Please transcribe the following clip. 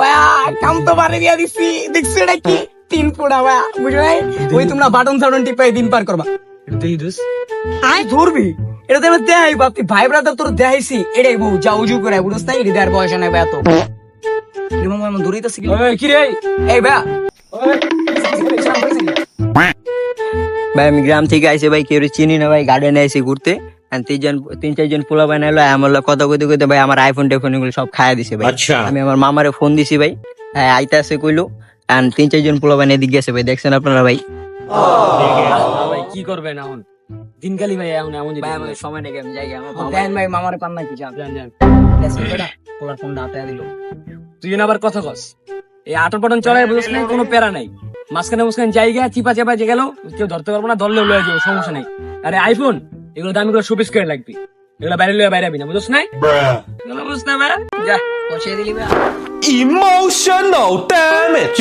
ভাইয়া কাম তো বাড়ি দিয়া দিছি, দেখছো এটা কি 3 ফুটা ভাইয়া, বুঝো নাই? ওই তোমরা বাটন সাটন টিপাই দিন পার করবা। আই ধরবি এটা তো আমি দেখাই বাপি, ভাই ব্রাদার তোর দেখাইছি, এটাই বউ যা উজু করে বুঝছ না, এটা দেওয়ার বয়স নাই ভাইয়া তো। এমন দৌড়িতেছি কি রে? এই ভাইয়া ভাই আমি গ্রাম থেকে আইসি ভাই, কেউ চিনি না ভাই, গার্ডেনে আইসি ঘুরতে। আর 3-4 পোলা বানাইলো, আমার কথা কইতে কইতে ভাই আমার আইফোন টেফোন এগুলো সব খাইয়া দিছে ভাই। আমি আমার মামারে ফোন দিছি ভাই, হ্যাঁ আইতে আসে কইলো। আর 3-4 পোলা বানাই এদিকে গেছে ভাই, দেখছেন আপনারা ভাই। ভাই কি করবেন এখন দিনকালি ভাই এমন এমন ভাই আমার সময় নেই, আমি যাই আমার দেন ভাই মামারে পান নাকি জান জান জান পোলার ফোনটা হাতে দিল। তুই না আবার কথা কস, এই আটর পটন চড়াই বুঝছ নাই, কোনো প্যারা নাই। মাঝখানে জায়গা চিপা চাপা যে গেল, কেউ ধরতে পারবো না, ধরলেও লয়ে যাবো, সমস্যা নাই। আরে আইফোন এগুলো দামি করে শোপিস করে লাগবি, এগুলো বাইরে লয়ে বাইরে আবি না, বুঝছ নাই? বুঝছ না ভাই, যা বসিয়ে দিলি ভাই। Emotional damage.